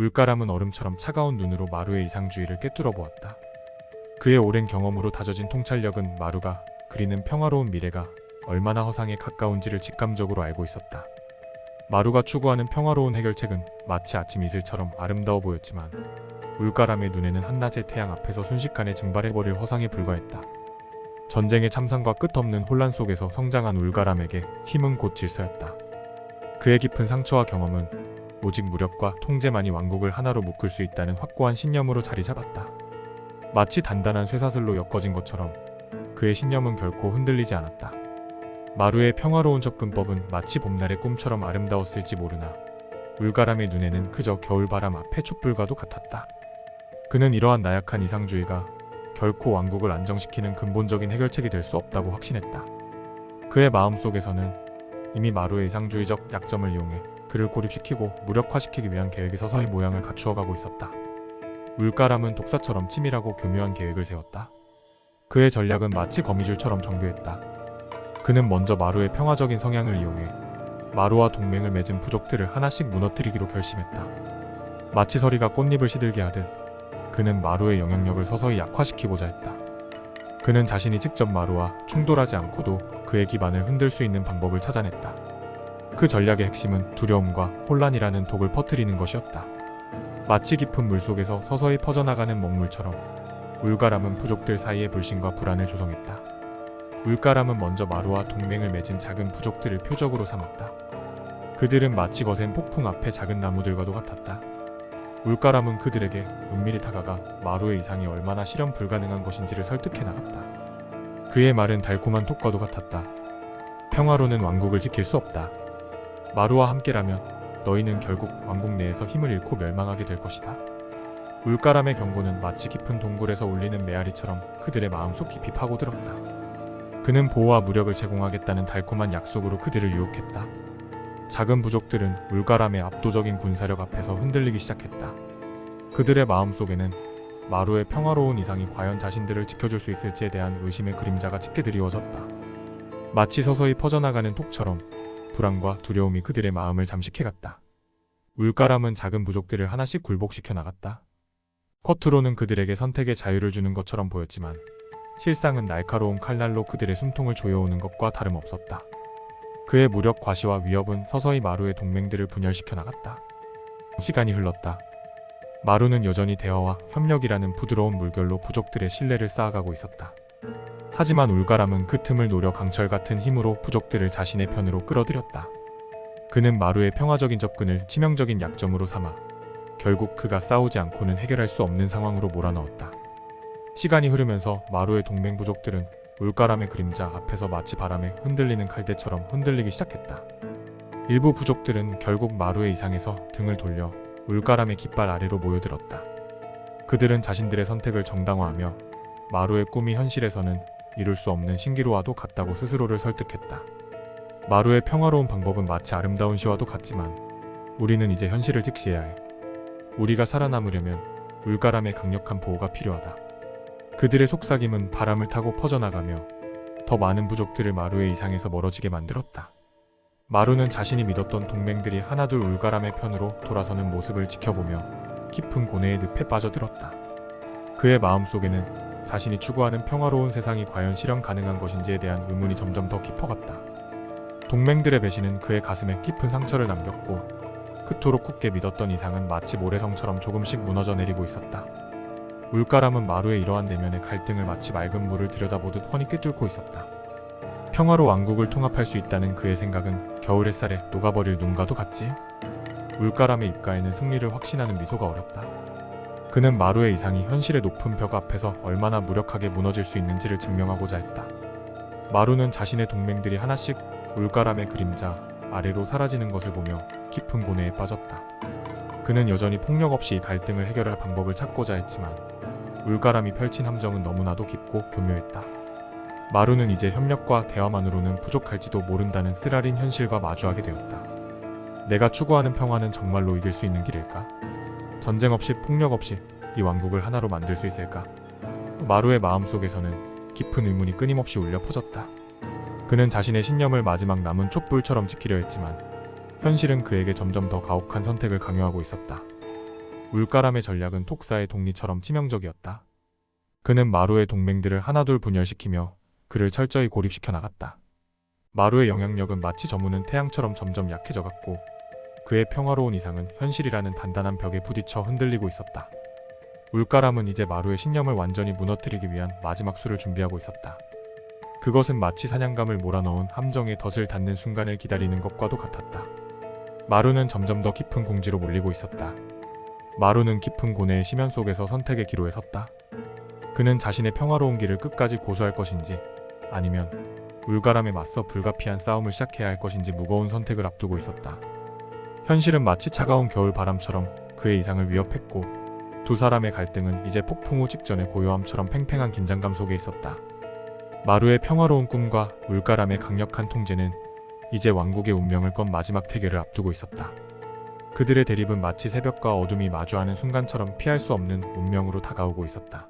울가람은 얼음처럼 차가운 눈으로 마루의 이상주의를 꿰뚫어 보았다. 그의 오랜 경험으로 다져진 통찰력은 마루가 그리는 평화로운 미래가 얼마나 허상에 가까운지를 직감적으로 알고 있었다. 마루가 추구하는 평화로운 해결책은 마치 아침 이슬처럼 아름다워 보였지만 울가람의 눈에는 한낮의 태양 앞에서 순식간에 증발해버릴 허상에 불과했다. 전쟁의 참상과 끝없는 혼란 속에서 성장한 울가람에게 힘은 곧 질서였다. 그의 깊은 상처와 경험은 오직 무력과 통제만이 왕국을 하나로 묶을 수 있다는 확고한 신념으로 자리 잡았다. 마치 단단한 쇠사슬로 엮어진 것처럼 그의 신념은 결코 흔들리지 않았다. 마루의 평화로운 접근법은 마치 봄날의 꿈처럼 아름다웠을지 모르나 울가람의 눈에는 그저 겨울바람 앞의 촛불과도 같았다. 그는 이러한 나약한 이상주의가 결코 왕국을 안정시키는 근본적인 해결책이 될 수 없다고 확신했다. 그의 마음속에서는 이미 마루의 이상주의적 약점을 이용해 그를 고립시키고 무력화시키기 위한 계획이 서서히 모양을 갖추어가고 있었다. 울가람은 독사처럼 치밀하고 교묘한 계획을 세웠다. 그의 전략은 마치 거미줄처럼 정교했다. 그는 먼저 마루의 평화적인 성향을 이용해 마루와 동맹을 맺은 부족들을 하나씩 무너뜨리기로 결심했다. 마치 서리가 꽃잎을 시들게 하듯 그는 마루의 영향력을 서서히 약화시키고자 했다. 그는 자신이 직접 마루와 충돌하지 않고도 그의 기반을 흔들 수 있는 방법을 찾아냈다. 그 전략의 핵심은 두려움과 혼란이라는 독을 퍼뜨리는 것이었다. 마치 깊은 물속에서 서서히 퍼져나가는 먹물처럼 울가람은 부족들 사이의 불신과 불안을 조성했다. 울가람은 먼저 마루와 동맹을 맺은 작은 부족들을 표적으로 삼았다. 그들은 마치 거센 폭풍 앞에 작은 나무들과도 같았다. 울가람은 그들에게 은밀히 다가가 마루의 이상이 얼마나 실현 불가능한 것인지를 설득해 나갔다. 그의 말은 달콤한 톡과도 같았다. 평화로는 왕국을 지킬 수 없다. 마루와 함께라면 너희는 결국 왕국 내에서 힘을 잃고 멸망하게 될 것이다. 울가람의 경고는 마치 깊은 동굴에서 울리는 메아리처럼 그들의 마음속 깊이 파고들었다. 그는 보호와 무력을 제공하겠다는 달콤한 약속으로 그들을 유혹했다. 작은 부족들은 울가람의 압도적인 군사력 앞에서 흔들리기 시작했다. 그들의 마음속에는 마루의 평화로운 이상이 과연 자신들을 지켜줄 수 있을지에 대한 의심의 그림자가 짙게 드리워졌다. 마치 서서히 퍼져나가는 톡처럼 불안과 두려움이 그들의 마음을 잠식해갔다. 울가람은 작은 부족들을 하나씩 굴복시켜 나갔다. 겉으로는 그들에게 선택의 자유를 주는 것처럼 보였지만 실상은 날카로운 칼날로 그들의 숨통을 조여오는 것과 다름없었다. 그의 무력 과시와 위협은 서서히 마루의 동맹들을 분열시켜 나갔다. 시간이 흘렀다. 마루는 여전히 대화와 협력이라는 부드러운 물결로 부족들의 신뢰를 쌓아가고 있었다. 하지만 울가람은 그 틈을 노려 강철 같은 힘으로 부족들을 자신의 편으로 끌어들였다. 그는 마루의 평화적인 접근을 치명적인 약점으로 삼아 결국 그가 싸우지 않고는 해결할 수 없는 상황으로 몰아넣었다. 시간이 흐르면서 마루의 동맹 부족들은 울가람의 그림자 앞에서 마치 바람에 흔들리는 칼대처럼 흔들리기 시작했다. 일부 부족들은 결국 마루의 이상에서 등을 돌려 울가람의 깃발 아래로 모여들었다. 그들은 자신들의 선택을 정당화하며 마루의 꿈이 현실에서는 이룰 수 없는 신기루와도 같다고 스스로를 설득했다. 마루의 평화로운 방법은 마치 아름다운 시와도 같지만 우리는 이제 현실을 직시해야 해. 우리가 살아남으려면 울가람의 강력한 보호가 필요하다. 그들의 속삭임은 바람을 타고 퍼져나가며 더 많은 부족들을 마루의 이상에서 멀어지게 만들었다. 마루는 자신이 믿었던 동맹들이 하나둘 울가람의 편으로 돌아서는 모습을 지켜보며 깊은 고뇌의 늪에 빠져들었다. 그의 마음속에는 자신이 추구하는 평화로운 세상이 과연 실현 가능한 것인지에 대한 의문이 점점 더 깊어갔다. 동맹들의 배신은 그의 가슴에 깊은 상처를 남겼고 그토록 굳게 믿었던 이상은 마치 모래성처럼 조금씩 무너져 내리고 있었다. 울가람은 마루의 이러한 내면의 갈등을 마치 맑은 물을 들여다보듯 훤히 꿰뚫고 있었다. 평화로 왕국을 통합할 수 있다는 그의 생각은 겨울 햇살에 녹아버릴 눈과도 같지? 울가람의 입가에는 승리를 확신하는 미소가 어렸다. 그는 마루의 이상이 현실의 높은 벽 앞에서 얼마나 무력하게 무너질 수 있는지를 증명하고자 했다. 마루는 자신의 동맹들이 하나씩 울가람의 그림자 아래로 사라지는 것을 보며 깊은 고뇌에 빠졌다. 그는 여전히 폭력 없이 이 갈등을 해결할 방법을 찾고자 했지만 울가람이 펼친 함정은 너무나도 깊고 교묘했다. 마루는 이제 협력과 대화만으로는 부족할지도 모른다는 쓰라린 현실과 마주하게 되었다. 내가 추구하는 평화는 정말로 이길 수 있는 길일까? 전쟁 없이 폭력 없이 이 왕국을 하나로 만들 수 있을까? 마루의 마음속에서는 깊은 의문이 끊임없이 울려 퍼졌다. 그는 자신의 신념을 마지막 남은 촛불처럼 지키려 했지만 현실은 그에게 점점 더 가혹한 선택을 강요하고 있었다. 울가람의 전략은 톡사의 독리처럼 치명적이었다. 그는 마루의 동맹들을 하나둘 분열시키며 그를 철저히 고립시켜 나갔다. 마루의 영향력은 마치 저무는 태양처럼 점점 약해져갔고 그의 평화로운 이상은 현실이라는 단단한 벽에 부딪혀 흔들리고 있었다. 울가람은 이제 마루의 신념을 완전히 무너뜨리기 위한 마지막 수를 준비하고 있었다. 그것은 마치 사냥감을 몰아넣은 함정에 덫을 닫는 순간을 기다리는 것과도 같았다. 마루는 점점 더 깊은 궁지로 몰리고 있었다. 마루는 깊은 고뇌의 심연 속에서 선택의 기로에 섰다. 그는 자신의 평화로운 길을 끝까지 고수할 것인지 아니면 울가람에 맞서 불가피한 싸움을 시작해야 할 것인지 무거운 선택을 앞두고 있었다. 현실은 마치 차가운 겨울 바람처럼 그의 이상을 위협했고 두 사람의 갈등은 이제 폭풍 후 직전의 고요함처럼 팽팽한 긴장감 속에 있었다. 마루의 평화로운 꿈과 울가람의 강력한 통제는 이제 왕국의 운명을 건 마지막 태계를 앞두고 있었다. 그들의 대립은 마치 새벽과 어둠이 마주하는 순간처럼 피할 수 없는 운명으로 다가오고 있었다.